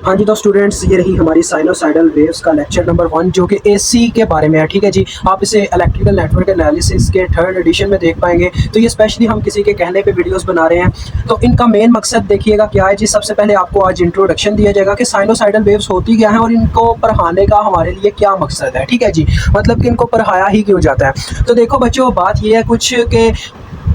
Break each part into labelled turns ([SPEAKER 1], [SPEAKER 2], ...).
[SPEAKER 1] हाँ जी, तो स्टूडेंट्स ये रही हमारी साइनोसाइडल वेव्स का लेक्चर नंबर 1 जो कि एसी के बारे में है। ठीक है जी, आप इसे इलेक्ट्रिकल नेटवर्क एनालिसिस के 3rd एडिशन में देख पाएंगे। तो ये स्पेशली हम किसी के कहने पे वीडियोस बना रहे हैं। तो इनका मेन मकसद देखिएगा क्या है जी। सबसे पहले आपको आज इंट्रोडक्शन दिया जाएगा कि साइनोसाइडल वेव्स होती क्या है और इनको पढ़ाने का हमारे लिए क्या मकसद है। ठीक है जी, मतलब कि इनको पढ़ाया ही क्यों जाता है। तो देखो बच्चों, बात ये है कुछ कि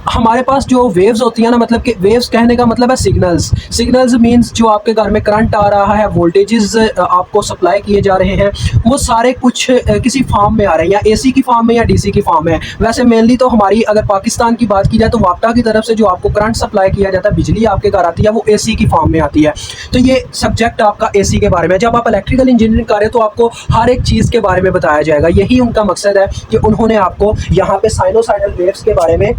[SPEAKER 1] हमारे पास जो वेव्स होती हैं ना, मतलब कि वेव्स कहने का मतलब है सिग्नल्स। सिग्नल्स मींस जो आपके घर में करंट आ रहा है, वोल्टेजेस आपको सप्लाई किए जा रहे हैं, वो सारे कुछ किसी फॉर्म में आ रहे हैं, या एसी की फॉर्म में या डीसी की फॉर्म में। वैसे मेनली तो हमारी अगर पाकिस्तान की बात की जाए तो वापटा की तरफ से जो आपको करंट सप्लाई किया जाता है, बिजली आपके घर आती है, वो एसी की फॉर्म में आती है। तो ये सब्जेक्ट आपका एसी के बारे में। जब आप इलेक्ट्रिकल इंजीनियरिंग कर रहे हो तो आपको हर एक चीज़ के बारे में बताया जाएगा। यही उनका मकसद है कि उन्होंने आपको यहाँ पे साइनोसाइडल वेव्स के बारे में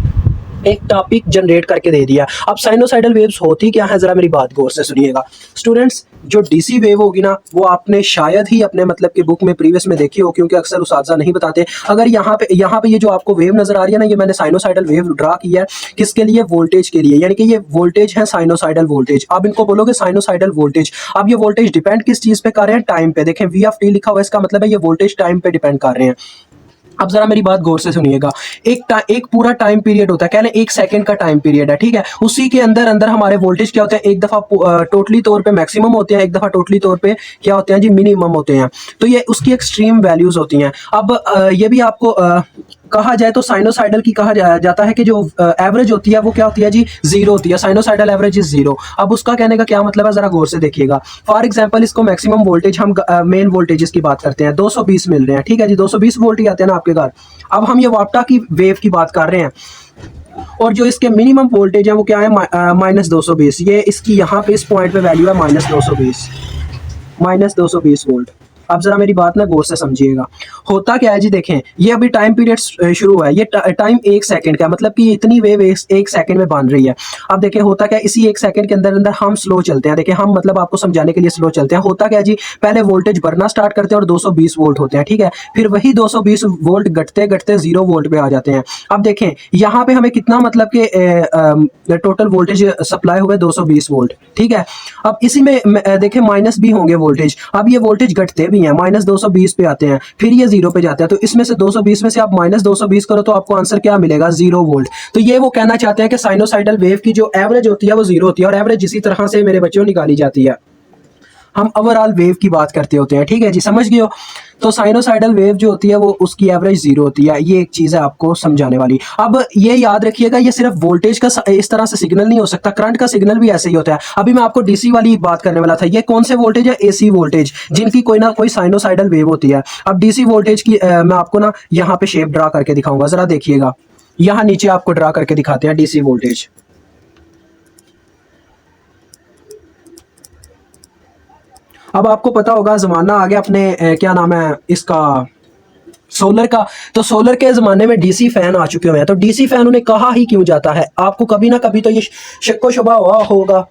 [SPEAKER 1] एक टॉपिक जनरेट करके दे दिया। अब साइनोसाइडल वेव्स होती क्या है, जरा मेरी बात गौर से सुनिएगा स्टूडेंट्स। जो डीसी वेव होगी ना, वो आपने शायद ही अपने मतलब कि बुक में प्रीवियस में देखी हो, क्योंकि अक्सर उस्ताद नहीं बताते। अगर यहाँ पे ये जो आपको वेव नजर आ रही है ना, ये मैंने साइनोसाइडल वेव ड्रा किया है। किसके लिए? वोल्टेज के लिए, यानी कि ये वोल्टेज है साइनोसाइडल वोल्टेज। आप इनको बोलोगे साइनोसाइडल वोल्टेज। अब ये वोल्टेज डिपेंड किस चीज पे कर रहे हैं? टाइम पे। देखें वी ऑफ टी लिखा हुआ है, इसका मतलब है ये वोल्टेज टाइम पे डिपेंड कर रहे हैं। अब जरा मेरी बात गौर से सुनिएगा। एक पूरा टाइम पीरियड होता है, कह लें 1 सेकंड का टाइम पीरियड है। ठीक है, उसी के अंदर अंदर हमारे वोल्टेज क्या होते हैं? एक दफा टोटली तौर पे मैक्सिमम होते हैं, एक दफा टोटली तौर पे क्या होते हैं जी? मिनिमम होते हैं। तो ये उसकी एक्सट्रीम वैल्यूज होती हैं। अब ये भी आपको कहा जाए तो साइनोसाइडल की कहा जाता है कि जो एवरेज होती है वो क्या होती है जी? 0 होती है। Sinusoidal average is 0। अब उसका कहने का क्या मतलब है, जरा गौर से देखिएगा। फॉर एग्जांपल इसको मैक्सिमम वोल्टेज, हम मेन वोल्टेजेस की बात करते हैं, 220 मिल रहे हैं। ठीक है जी, 220 वोल्ट ही आते हैं ना आपके घर। अब हम ये वापटा की वेव की बात कर रहे हैं, और जो इसके मिनिमम वोल्टेज है वो क्या है? -220। ये इसकी यहाँ पे इस पॉइंट पे वैल्यू है -220 वोल्ट। अब जरा मेरी बात ना गौर से समझिएगा। होता क्या है जी, देखें ये अभी टाइम पीरियड शुरू हुआ है। ये टाइम 1 सेकंड का, मतलब कि इतनी वेव 1 सेकंड में बन रही है। अब देखें होता क्या है, इसी 1 सेकंड के अंदर अंदर हम स्लो चलते हैं। देखें हम मतलब आपको समझाने के लिए स्लो चलते हैं। होता क्या है जी, पहले वोल्टेज बढ़ना स्टार्ट करते हैं और 220 वोल्ट होते हैं। ठीक है, फिर वही 220 वोल्ट घटते घटते 0 वोल्ट पे आ जाते हैं। अब देखें यहाँ पे हमें कितना मतलब कि टोटल वोल्टेज सप्लाई हुए 220 वोल्ट। ठीक है, अब इसी में देखें माइनस भी होंगे वोल्टेज। अब ये वोल्टेज घटते भी हैं, -220 पे आते हैं, फिर ये 0 पे जाते हैं। तो इसमें से 220 में से आप -220 करो तो आपको आंसर क्या मिलेगा? 0 वोल्ट। तो ये वो कहना चाहते हैं कि साइनोसाइडल वेव की जो एवरेज होती है वो 0 होती है, और एवरेज इसी तरह से मेरे बच्चों निकाली जाती है। हम ओवरऑल वेव की बात करते होते हैं। ठीक है जी, समझ गए हो। तो साइनोसाइडल वेव जो होती है वो उसकी एवरेज 0 होती है। ये एक चीज़ है आपको समझाने वाली। अब ये याद रखिएगा, ये सिर्फ वोल्टेज का इस तरह से सिग्नल नहीं हो सकता, करंट का सिग्नल भी ऐसे ही होता है। अभी मैं आपको डीसी वाली बात करने वाला था। ये कौन से वोल्टेज है? एसी वोल्टेज, जिनकी कोई ना कोई साइनोसाइडल वेव होती है। अब डीसी वोल्टेज की मैं आपको ना यहाँ पे शेप ड्रा करके दिखाऊंगा, जरा देखिएगा। यहाँ नीचे आपको ड्रा करके दिखाते हैं डीसी वोल्टेज। अब आपको पता होगा ज़माना आ गया अपने क्या नाम है इसका, सोलर का। तो सोलर के ज़माने में डीसी फैन आ चुके हुए हैं। तो डीसी फैन उन्हें कहा ही क्यों जाता है? आपको कभी ना कभी तो ये शक्को शुबा हुआ होगा।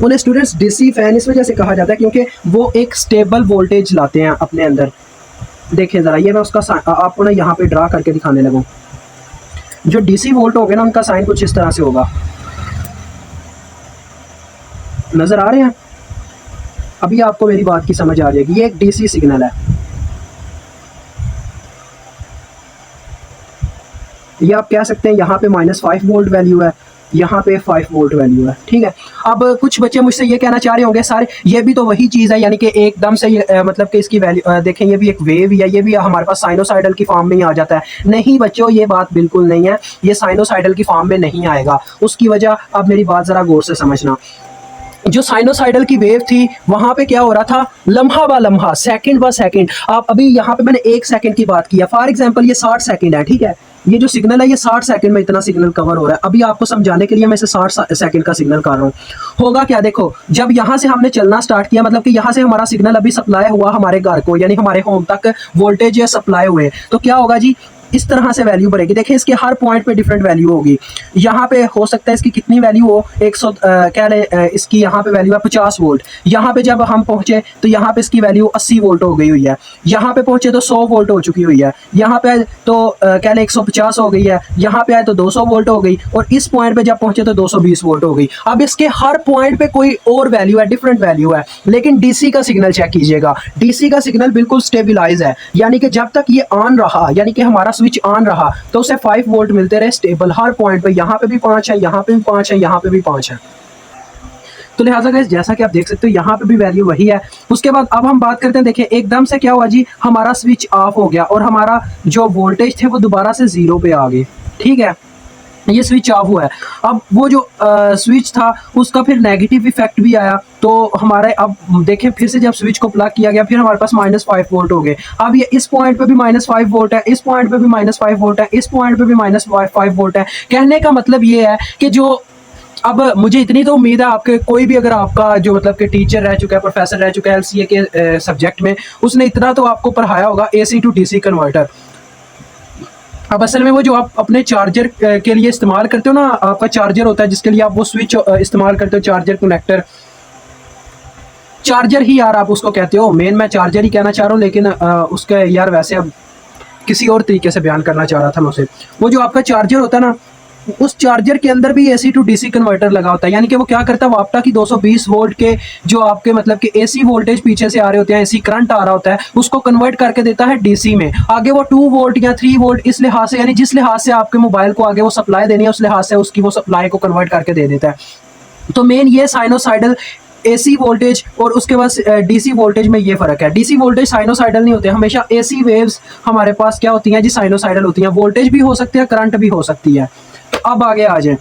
[SPEAKER 1] उन्हें स्टूडेंट्स डीसी फैन इस वजह से कहा जाता है क्योंकि वो एक स्टेबल वोल्टेज लाते हैं अपने अंदर। देखें ज़रा, ये मैं उसका आपको ना यहाँ पे ड्रा करके दिखाने लगूँ। जो डीसी वोल्ट होंगे ना, उनका साइन कुछ इस तरह से होगा। नज़र आ रहे हैं? अभी आपको मेरी बात की समझ आ जाएगी। ये एक डीसी सिग्नल है। ये आप कह सकते हैं यहाँ पे -5 वोल्ट वैल्यू है, यहाँ पे 5 वोल्ट वैल्यू है। ठीक है, अब कुछ बच्चे मुझसे ये कहना चाह रहे होंगे सारे ये भी तो वही चीज़ है, यानी कि एकदम से ये मतलब कि इसकी वैल्यू देखें, ये भी एक वेव है, ये भी हमारे पास साइनोसाइडल की फॉर्म में ही आ जाता है। नहीं बच्चों, ये बात बिल्कुल नहीं है। ये साइनोसाइडल की फॉर्म में नहीं आएगा। उसकी वजह, अब मेरी बात ज़रा गौर से समझना। जो साइनोसाइडल की वेव थी वहां पे क्या हो रहा था? लम्हा बा लम्हा, सेकंड बा सेकंड। आप अभी यहाँ पे मैंने 1 सेकंड की बात किया। फॉर एग्जांपल ये 60 सेकंड है। ठीक है, ये जो सिग्नल है ये 60 सेकंड में इतना सिग्नल कवर हो रहा है। अभी आपको समझाने के लिए मैं इसे 60 सेकंड का सिग्नल कर रहा हूँ। होगा क्या, देखो जब यहाँ से हमने चलना स्टार्ट किया, मतलब कि यहाँ से हमारा सिग्नल अभी सप्लाई हुआ हमारे घर को, यानी हमारे होम तक वोल्टेज सप्लाई हुए, तो क्या होगा जी? इस तरह से वैल्यू बढ़ेगी। देखिए इसके हर पॉइंट पे डिफरेंट वैल्यू होगी। यहाँ पे हो सकता है इसकी कितनी वैल्यू हो, 100 क्या ले इसकी यहाँ पे वैल्यू है 50 वोल्ट। यहाँ पे जब हम पहुँचे तो यहाँ पे इसकी वैल्यू 80 वोल्ट हो गई हुई है। यहाँ पे पहुँचे तो 100 वोल्ट हो चुकी हुई है। यहाँ पे तो क्या ले 150 हो गई है। यहाँ पे आए तो 200 वोल्ट हो गई, और इस पॉइंट पे जब पहुँचे तो 220 वोल्ट हो गई। अब इसके हर पॉइंट पे कोई और वैल्यू है, डिफरेंट वैल्यू है। लेकिन डीसी का सिग्नल चेक कीजिएगा, डीसी का सिग्नल बिल्कुल स्टेबिलाईज है, यानी कि जब तक ये ऑन रहा, यानी कि हमारा स्विच ऑन रहा, तो उसे 5 वोल्ट मिलते रहे स्टेबल हर पॉइंट पे। यहाँ पे भी 5 है, यहाँ पे भी 5 है, यहाँ पे भी 5 है। तो लिहाजा गाइस जैसा कि आप देख सकते हो यहाँ पे भी वैल्यू वही है। उसके बाद अब हम बात करते हैं, देखिए एकदम से क्या हुआ जी, हमारा स्विच ऑफ हो गया और हमारा जो वोल्टेज थे वो दोबारा से 0 पे आ गए। ठीक है, ये स्विच ऑफ हुआ है। अब वो जो स्विच था उसका फिर नेगेटिव इफेक्ट भी आया, तो हमारे अब देखें फिर से जब स्विच को प्लग किया गया फिर हमारे पास -5 वोल्ट हो गए। अब ये इस पॉइंट पे भी -5 वोल्ट है, इस पॉइंट पे भी -5 वोल्ट है, इस पॉइंट पे भी -5 वोल्ट है। कहने का मतलब ये है कि जो अब मुझे इतनी तो उम्मीद है आपके कोई भी अगर आपका जो मतलब कि टीचर रह चुका है, प्रोफेसर रह चुका है एलसीए के सब्जेक्ट में, उसने इतना तो आपको पढ़ाया होगा एसी टू डीसी कन्वर्टर। अब असल में वो जो आप अपने चार्जर के लिए इस्तेमाल करते हो ना, आपका चार्जर होता है जिसके लिए आप वो स्विच इस्तेमाल करते हो, चार्जर कनेक्टर, चार्जर ही यार आप उसको कहते हो। मेन मैं चार्जर ही कहना चाह रहा हूँ, लेकिन उसका यार वैसे अब किसी और तरीके से बयान करना चाह रहा था मैं उसे। वो जो आपका चार्जर होता है ना, उस चार्जर के अंदर भी एसी टू डीसी कन्वर्टर लगा होता है, यानी कि वो क्या करता है, वो आपका की 220 वोल्ट के जो आपके मतलब कि एसी वोल्टेज पीछे से आ रहे होते हैं, एसी करंट आ रहा होता है, उसको कन्वर्ट करके देता है डीसी में। आगे वो 2 वोल्ट या 3 वोल्ट इस लिहाज से, यानी जिस लिहाज से आपके मोबाइल को आगे वो सप्लाई देनी है उस लिहाज से उसकी वो सप्लाई को कन्वर्ट करके दे देता है। तो मेन ये साइनोसाइडल एसी वोल्टेज और उसके बाद डीसी वोल्टेज में ये फर्क है। डीसी वोल्टेज साइनोसाइडल नहीं होते, हमेशा एसी वेव्स हमारे पास क्या होती हैं जी, साइनोसाइडल होती हैं। वोल्टेज भी हो सकती है, करंट भी हो सकती है। तो अब आगे आ जाए।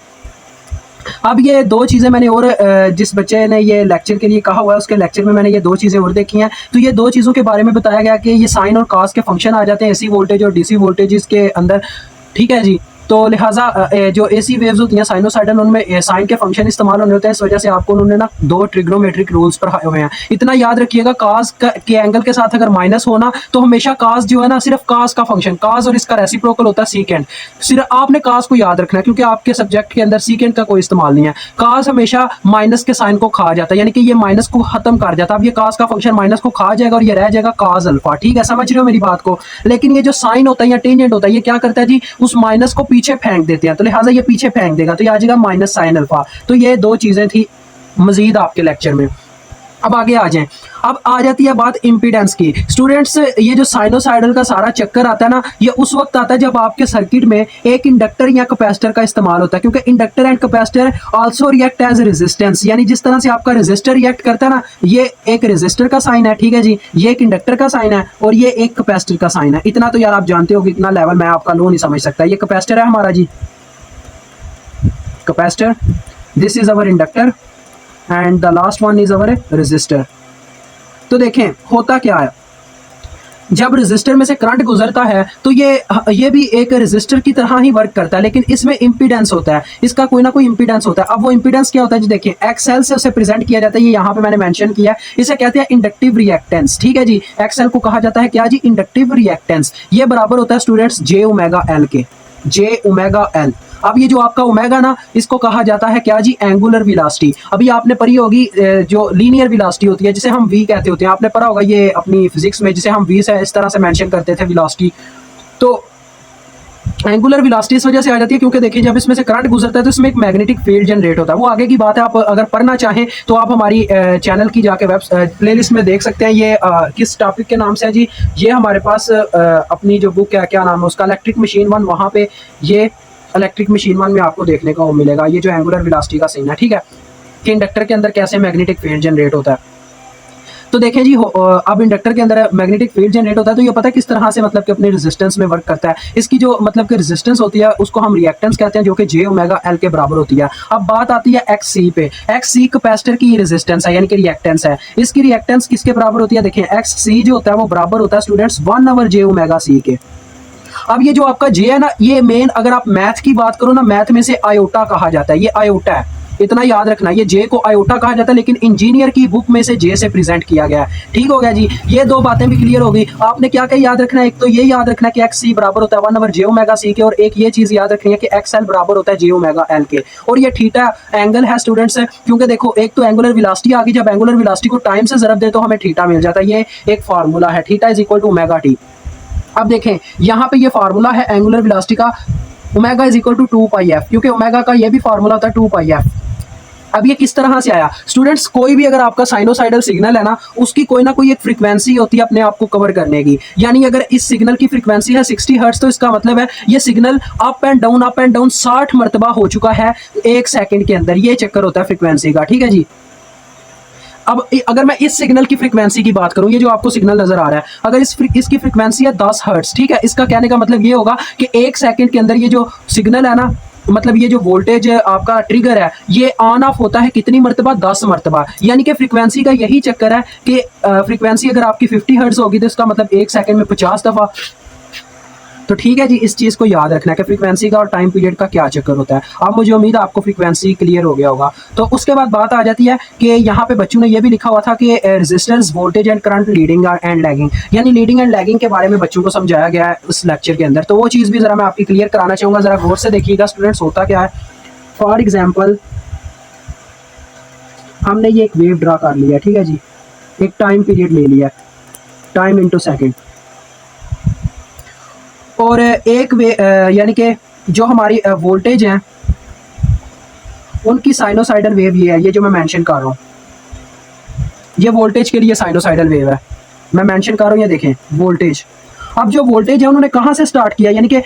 [SPEAKER 1] अब ये 2 चीज़ें मैंने और जिस बच्चे ने ये लेक्चर के लिए कहा हुआ है उसके लेक्चर में मैंने ये 2 चीज़ें और देखी हैं। तो ये 2 चीज़ों के बारे में बताया गया कि ये साइन और कॉस के फंक्शन आ जाते हैं एसी वोल्टेज और डीसी वोल्टेज के अंदर। ठीक है जी, तो लिहाजा जो एसी वेव्स होती हैं साइनोसाइडल, उनमें साइन के फंक्शन इस्तेमाल होने होते हैं। इस वजह से आपको उन्होंने ना 2 ट्रिग्नोमेट्रिक रूल्स पढ़ाए हुए हैं। इतना याद रखिएगा, काज के एंगल के साथ अगर माइनस होना तो हमेशा काज जो है ना सिर्फ काज का फंक्शन, काज और इसका रेसिप्रोकल होता है सीकेंड। सिर्फ आपने काज को याद रखना है क्योंकि आपके सब्जेक्ट के अंदर सीकेंड का कोई इस्तेमाल नहीं है। काज हमेशा माइनस के साइन को खा जाता है, यानी कि ये माइनस को खत्म कर जाता है। अब ये काज का फंक्शन माइनस को खा जाएगा और ये रह जाएगा काज अल्फा। ठीक है, समझ रहे हो मेरी बात को। लेकिन ये जो साइन होता है या टेंजेंट होता है, ये क्या करता है जी, उस माइनस को पीछे फेंक देते हैं, तो लिहाजा ये पीछे फेंक देगा, तो ये आ जाएगा माइनस साइन अल्फा। तो ये 2 चीजें थी मजीद आपके लेक्चर में। अब आगे आ जाएं। अब आ जाती है बात इंपीडेंस की। स्टूडेंट्स, ये जो साइनोसाइडल का सारा चक्कर आता है ना, ये उस वक्त आता है जब आपके सर्किट में एक इंडक्टर या कैपेसिटर का इस्तेमाल होता है, क्योंकि inductor and capacitor also react as resistance. यानी जिस तरह से आपका रेजिस्टर रिएक्ट करता है ना, ये एक रेजिस्टर का साइन है, ठीक है जी, ये एक इंडक्टर का साइन है और ये एक कैपेसिटर का साइन है। इतना तो यार आप जानते हो कि इतना लेवल मैं आपका लो नहीं समझ सकता। ये कैपेसिटर है हमारा जी, capacitor, this is our inductor and the last one is our resistor. तो देखें होता क्या है, जब रेजिस्टर में से करंट गुजरता है तो ये भी एक रेजिस्टर की तरह ही वर्क करता है, लेकिन इसमें इंपीडेंस होता है, इसका कोई ना कोई इंपीडेंस होता है। अब वो इंपीडेंस क्या होता है जी, देखिए एक्सएल से उसे प्रेजेंट किया जाता है, ये यहाँ पे मैंने मेंशन किया है, इसे कहते हैं इंडक्टिव रिएक्टेंस। ठीक है जी, एक्सएल को कहा जाता है क्या जी, इंडक्टिव रिएक्टेंस। ये बराबर होता है स्टूडेंट्स जे ओमेगा एल के, जे ओमेगा एल। अब ये जो आपका ओमेगा ना, इसको कहा जाता है क्या जी, एंगुलर वेलोसिटी। अभी आपने पढ़ी होगी जो लीनियर वेलोसिटी होती है जिसे हम वी कहते होते हैं, आपने पढ़ा होगा ये अपनी फिजिक्स में, जिसे हम वी से इस तरह से मेंशन करते थे वेलोसिटी। तो एंगुलर वेलोसिटी इस वजह से आ जाती है क्योंकि देखिए जब इसमें से करंट गुजरता है तो इसमें एक मैग्नेटिक फील्ड जनरेट होता है। वो आगे की बात है, आप अगर पढ़ना चाहें तो आप हमारी चैनल की जाके वेब प्लेलिस्ट में देख सकते हैं। ये किस टॉपिक के नाम से है जी, ये हमारे पास अपनी जो बुक है, क्या नाम है उसका, इलेक्ट्रिक मशीन 1, वहाँ पे ये इलेक्ट्रिक मशीन 1 में आपको देखने को मिलेगा ये जो एंगुलर वेलोसिटी का सीन है। ठीक है, कि इंडक्टर के अंदर कैसे मैग्नेटिक फील्ड जनरेट होता है। तो देखें जी, अब इंडक्टर के अंदर मैग्नेटिक फील्ड जनरेट होता है, तो ये पता है किस तरह से मतलब कि अपने रेजिस्टेंस में वर्क करता है। इसकी जो मतलब कि रेजिस्टेंस होती है उसको हम रिएक्टेंस कहते हैं, जो कि जे ओमेगा एल के बराबर होती है। अब बात आती है एक्स सी पे। एक्स सी कैपेसिटर की रेजिस्टेंस है, यानी कि रिएक्टेंस है। इसकी रिएक्टेंस किसके बराबर होती है, देखें एक्स सी जो होता है वो बराबर होता है स्टूडेंट्स 1/, जे ओमेगा सी के। अब ये जो आपका जे है ना, ये मेन अगर आप मैथ की बात करो ना, मैथ में से आयोटा कहा जाता है, ये आयोटा है। इतना याद रखना, ये जे को आयोटा कहा जाता है, लेकिन इंजीनियर की बुक में से जे से प्रेजेंट किया गया है। ठीक हो गया जी, ये दो बातें भी क्लियर होगी। आपने क्या क्या याद रखना है, एक तो ये याद रखना है कि एक्स सी बराबर होता है 1/j⍵c के, और एक ये चीज याद रखनी है कि एक्स एल बराबर होता है j⍵l के। और ये थीटा एंगल है स्टूडेंट्स, क्योंकि देखो एक तो एंगुलर वेलोसिटी आ गई, जब एंगुलर वेलोसिटी को टाइम से ज़रब दे तो हमें थीटा मिल जाता है। ये एक फार्मूला है, theta is equal to omega t. अब देखें यहाँ पे ये फार्मूला है एंगुलर वेलोसिटी का, omega is equal to 2πf, क्योंकि ओमेगा का ये भी फार्मूला होता है 2πf। अब ये किस तरह से आया स्टूडेंट्स, कोई भी अगर आपका साइनोसाइडल सिग्नल है ना, उसकी कोई ना कोई एक फ्रीक्वेंसी होती है अपने आप को कवर करने की। यानी अगर इस सिग्नल की फ्रीक्वेंसी है 60 हर्ट्ज, तो इसका मतलब है ये सिग्नल अप एंड डाउन 60 मरतबा हो चुका है 1 सेकंड के अंदर। ये चक्कर होता है फ्रीक्वेंसी का। ठीक है जी। अब अगर मैं इस सिग्नल की फ्रीक्वेंसी की बात करूं, ये जो आपको सिग्नल नजर आ रहा है, अगर इसकी फ्रीक्वेंसी है 10 हर्ट्ज, ठीक है, इसका कहने का मतलब ये होगा कि 1 सेकंड के अंदर ये जो सिग्नल है ना, मतलब ये जो वोल्टेज आपका ट्रिगर है, ये ऑन ऑफ होता है कितनी मरतबा, 10 मरतबा। यानी कि फ्रीक्वेंसी का यही चक्कर है कि फ्रीक्वेंसी अगर आपकी 50 हर्ट्ज होगी तो इसका मतलब 1 सेकंड में 50 दफ़ा। तो ठीक है जी, इस चीज़ को याद रखना है कि फ्रीक्वेंसी का और टाइम पीरियड का क्या चक्कर होता है। अब मुझे उम्मीद है आपको फ्रीक्वेंसी क्लियर हो गया होगा। तो उसके बाद बात आ जाती है कि यहाँ पे बच्चों ने ये भी लिखा हुआ था कि resistance, voltage and current, leading and lagging, यानी लीडिंग एंड लैगिंग के बारे में बच्चों को समझाया गया है उस लेक्चर के अंदर। तो वो चीज़ भी ज़रा मैं आपकी क्लियर कराना चाहूँगा, ज़रा गौर से देखिएगा स्टूडेंट्स होता क्या है। फॉर एग्जाम्पल हमने ये एक वेव ड्रा कर लिया, ठीक है जी, एक टाइम पीरियड ले लिया, टाइम इंटू सेकेंड, और एक यानी कि जो हमारी वोल्टेज हैं उनकी साइनोसाइडल वेव ये है, ये जो मैं मेंशन कर रहा हूँ, ये वोल्टेज के लिए साइनोसाइडल वेव है, मैं मेंशन कर रहा हूँ, ये देखें वोल्टेज। अब जो वोल्टेज है उन्होंने कहाँ से स्टार्ट किया, यानी कि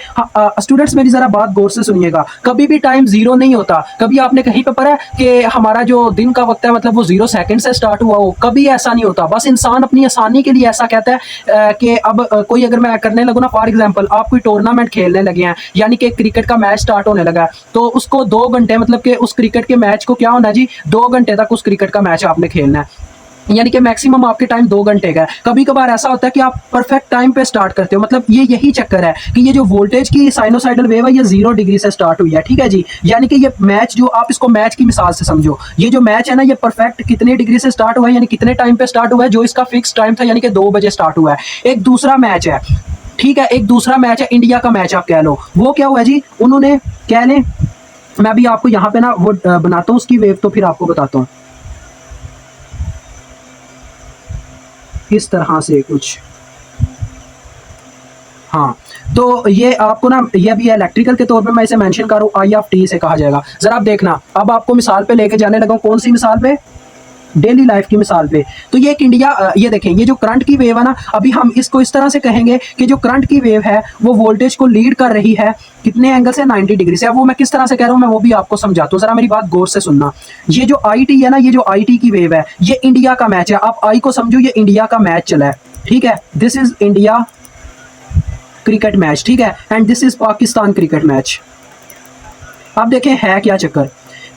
[SPEAKER 1] स्टूडेंट्स मेरी ज़रा बात गौर से सुनिएगा, कभी भी टाइम जीरो नहीं होता। कभी आपने कहीं पे पढ़ा है कि हमारा जो दिन का वक्त है मतलब वो 0 सेकंड से स्टार्ट हुआ हो, कभी ऐसा नहीं होता। बस इंसान अपनी आसानी के लिए ऐसा कहता है कि अब कोई अगर मैं करने लगूँ ना, फॉर एग्जाम्पल आप कोई टूर्नामेंट खेलने लगे हैं, यानी कि क्रिकेट का मैच स्टार्ट होने लगा है, तो उसको 2 घंटे मतलब कि उस क्रिकेट के मैच को क्या होना जी, 2 घंटे तक उस क्रिकेट का मैच आपने खेलना है, यानी कि मैक्सिमम आपके टाइम 2 घंटे का है। कभी कभार ऐसा होता है कि आप परफेक्ट टाइम पे स्टार्ट करते हो, मतलब ये यही चक्कर है कि ये जो वोल्टेज की साइनोसाइडल वेव है ये 0 डिग्री से स्टार्ट हुई है। ठीक है जी, यानी कि ये मैच जो आप इसको मैच की मिसाल से समझो, ये जो मैच है ना ये परफेक्ट कितने डिग्री से स्टार्ट हुआ है, यानी कितने टाइम पे स्टार्ट हुआ है, जो इसका फिक्स टाइम था यानी कि 2 बजे स्टार्ट हुआ है। एक दूसरा मैच है, ठीक है, एक दूसरा मैच है इंडिया का मैच आप कह लो, वो क्या हुआ जी, उन्होंने कह लें, मैं भी आपको यहाँ पे ना वो बनाता हूँ उसकी वेव, तो फिर आपको बताता हूँ इस तरह से कुछ। हाँ, तो ये आपको ना ये भी इलेक्ट्रिकल के तौर पे मैं इसे मेंशन करूँ, I(t) से कहा जाएगा। जरा आप देखना, अब आपको मिसाल पे लेके जाने लगा, कौन सी मिसाल पे, डेली लाइफ की मिसाल पे। तो ये एक इंडिया, ये देखें, ये जो करंट की वेव है ना, अभी हम इसको इस तरह से कहेंगे कि जो करंट की वेव है वो वोल्टेज को लीड कर रही है कितने एंगल से, 90 डिग्री से। अब वो मैं किस तरह से कह रहा हूँ मैं वो भी आपको समझाता हूँ, जरा मेरी बात गौर से सुनना। ये जो IT है ना, ये जो IT की वेव है, ये इंडिया का मैच है। आप I को समझो, ये इंडिया का मैच चला है, ठीक है, this is India cricket match, ठीक है, and this is Pakistan cricket match. अब देखें है क्या चक्कर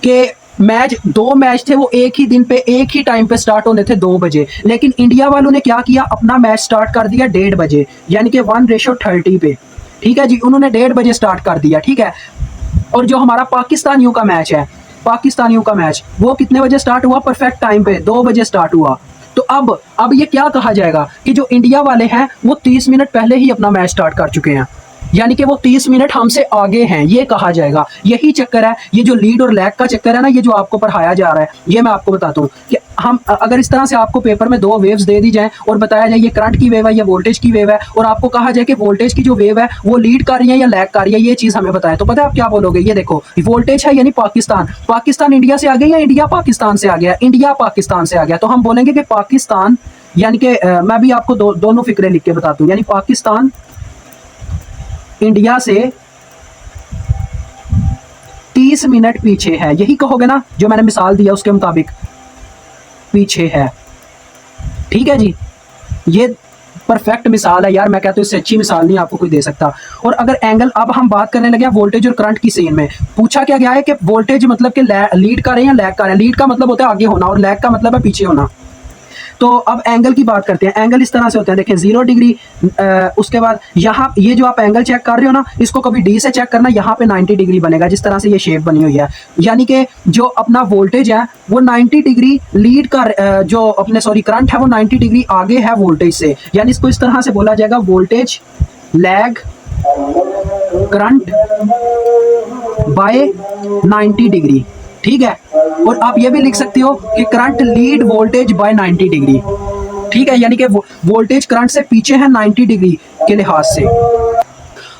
[SPEAKER 1] कि मैच, 2 मैच थे वो एक ही दिन पे एक ही टाइम पे स्टार्ट होने थे 2 बजे, लेकिन इंडिया वालों ने क्या किया, अपना मैच स्टार्ट कर दिया 1:30 बजे, यानी कि 1:30 पे। ठीक है जी, उन्होंने 1:30 बजे स्टार्ट कर दिया, ठीक है। और जो हमारा पाकिस्तानियों का मैच है, पाकिस्तानियों का मैच वो कितने बजे स्टार्ट हुआ, परफेक्ट टाइम पे 2 बजे स्टार्ट हुआ। तो अब ये क्या कहा जाएगा कि जो इंडिया वाले हैं वो 30 मिनट पहले ही अपना मैच स्टार्ट कर चुके हैं, यानी कि वो 30 मिनट हमसे आगे हैं, ये कहा जाएगा। यही चक्कर है, ये जो लीड और लैग का चक्कर है ना, ये जो आपको पढ़ाया जा रहा है, ये मैं आपको बताता हूँ कि हम अगर इस तरह से आपको पेपर में 2 वेव्स दे दी जाएं और बताया जाए ये करंट की वेव है, ये वोल्टेज की वेव है, और आपको कहा जाए कि वोल्टेज की जो वेव है वो लीड कर रही है या लैग कर रही है, ये चीज़ हमें बताएं, तो पता है आप क्या बोलोगे। ये देखो, वोल्टेज है यानी पाकिस्तान इंडिया से आ गया या इंडिया पाकिस्तान से आ गया, इंडिया पाकिस्तान से आ गया, तो हम बोलेंगे कि पाकिस्तान, यानी कि मैं भी आपको दोनों फिक्रे लिख के बताता हूँ, यानी पाकिस्तान इंडिया से 30 मिनट पीछे है, यही कहोगे ना, जो मैंने मिसाल दिया उसके मुताबिक पीछे है। ठीक है जी, ये परफेक्ट मिसाल है यार, मैं कहता हूँ इससे अच्छी मिसाल नहीं आपको कोई दे सकता। और अगर एंगल, अब हम बात करने लगे वोल्टेज और करंट की सीन में, पूछा क्या गया है कि वोल्टेज मतलब कि लीड कर रहे हैं या लैग कर रहे हैं। लीड का मतलब होता है आगे होना और लैग का मतलब है पीछे होना। तो अब एंगल की बात करते हैं। एंगल इस तरह से होते हैं, देखें 0 डिग्री, उसके बाद यहाँ ये जो आप एंगल चेक कर रहे हो ना, इसको कभी डी से चेक करना, यहाँ पे 90 डिग्री बनेगा, जिस तरह से ये शेप बनी हुई है। यानी कि जो अपना वोल्टेज है वो 90 डिग्री लीड कर, जो अपने सॉरी करंट है वो 90 डिग्री आगे है वोल्टेज से, यानी इसको इस तरह से बोला जाएगा voltage lag current by 90 degree. ठीक है, और आप ये भी लिख सकते हो कि current lead voltage bye 90 degree. ठीक है, यानी कि वोल्टेज करंट से पीछे है 90 डिग्री के लिहाज से।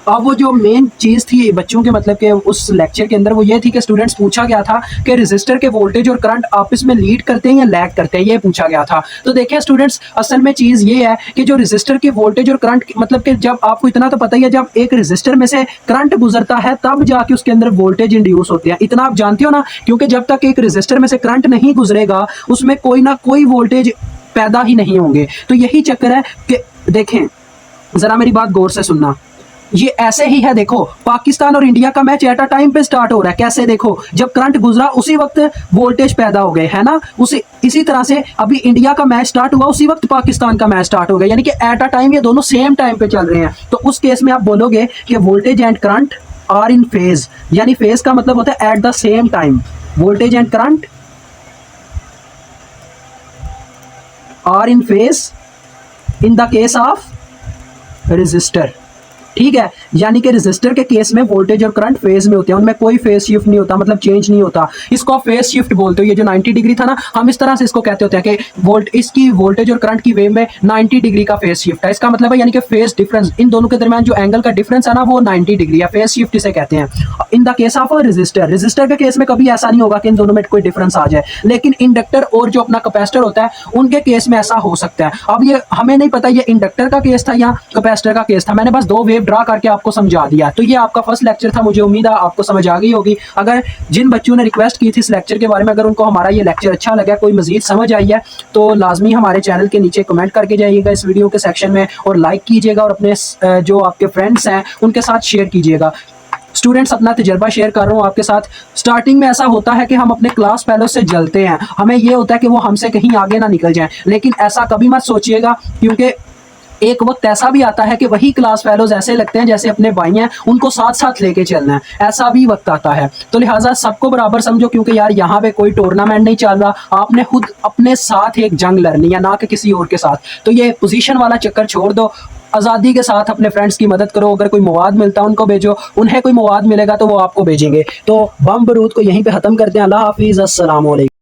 [SPEAKER 1] अब वो जो मेन चीज़ थी बच्चों के मतलब के उस लेक्चर के अंदर वो ये थी कि स्टूडेंट्स पूछा गया था कि रेजिस्टर के वोल्टेज और करंट आपस में लीड करते हैं या लैग करते हैं, ये पूछा गया था। तो देखिए स्टूडेंट्स, असल में चीज़ ये है कि जो रेजिस्टर के वोल्टेज और करंट मतलब कि जब आपको इतना तो पता ही है, जब एक रेजिस्टर में से करंट गुजरता है तब जाके उसके अंदर वोल्टेज इंड्यूस होते हैं, इतना आप जानते हो ना, क्योंकि जब तक एक रेजिस्टर में से करंट नहीं गुजरेगा उसमें कोई ना कोई वोल्टेज पैदा ही नहीं होंगे। तो यही चक्कर है कि देखें, ज़रा मेरी बात गौर से सुनना, ये ऐसे ही है। देखो पाकिस्तान और इंडिया का मैच एट अ टाइम पे स्टार्ट हो रहा है। कैसे? देखो जब करंट गुजरा उसी वक्त वोल्टेज पैदा हो गए, है ना। इसी तरह से अभी इंडिया का मैच स्टार्ट हुआ उसी वक्त पाकिस्तान का मैच स्टार्ट हो गया, यानी कि एट अ टाइम ये दोनों सेम टाइम पे चल रहे हैं। तो उस केस में आप बोलोगे कि voltage and current are in phase, यानी फेज का मतलब होता है at the same time. Voltage and current are in phase in the case of resistor. ठीक है, यानी कि रेजिस्टर के केस में वोल्टेज और करंट फेज में होते हैं, उनमें कोई फेज शिफ्ट नहीं होता, मतलब चेंज नहीं होता। इसको आप फेज शिफ्ट बोलते हो। ये जो 90 डिग्री था ना, हम इस तरह से इसको कहते होते हैं कि इसकी वोल्टेज और करंट की वेव में 90 डिग्री का फेज शिफ्ट है। इसका मतलब है यानी कि फेज डिफरेंस, इन दोनों के दरमियान जो एंगल का डिफरेंस है ना वो 90 डिग्री है, फेज शिफ्ट इसे कहते हैं। In the case of resistor के केस में कभी ऐसा नहीं होगा कि इन दोनों में कोई डिफरेंस आ जाए, लेकिन इंडक्टर और जो अपना कैपेसिटर होता है उनके केस में ऐसा हो सकता है। अब ये हमें नहीं पता ये इंडक्टर का केस था या कैपेसिटर का केस था, मैंने बस दो वेव ड्रा करके आपको समझा दिया। तो ये आपका फर्स्ट लेक्चर था, मुझे उम्मीद है आपको समझ आ गई होगी। अगर जिन बच्चों ने रिक्वेस्ट की थी इस लेक्चर के बारे में, अगर उनको हमारा ये लेक्चर अच्छा लगा, कोई मजीद समझ आई है, तो लाजमी हमारे चैनल के नीचे कमेंट करके जाइएगा इस वीडियो के सेक्शन में, और लाइक कीजिएगा, और अपने जो आपके फ्रेंड्स हैं उनके साथ शेयर कीजिएगा। स्टूडेंट्स, अपना तजर्बा शेयर कर रहा हूँ आपके साथ। स्टार्टिंग में ऐसा होता है कि हम अपने क्लास फेलो से जलते हैं, हमें ये होता है कि वो हमसे कहीं आगे ना निकल जाएं, लेकिन ऐसा कभी मत सोचिएगा, क्योंकि एक वक्त ऐसा भी आता है कि वही क्लास फेलोज ऐसे लगते हैं जैसे अपने भाई हैं, उनको साथ साथ लेके चलना है, ऐसा भी वक्त आता है। तो लिहाजा सबको बराबर समझो, क्योंकि यार यहाँ पे कोई टूर्नामेंट नहीं चल रहा, आपने खुद अपने साथ एक जंग लड़नी है, ना कि किसी और के साथ। तो ये पोजीशन वाला चक्कर छोड़ दो, आज़ादी के साथ अपने फ्रेंड्स की मदद करो। अगर कोई मवाद मिलता है उनको भेजो, उन्हें कोई मवाद मिलेगा तो वो आपको भेजेंगे। तो बम बरूद को यहीं पे ख़त्म करते हैं। अल्लाह हाफिज़, अस्सलाम वालेकुम।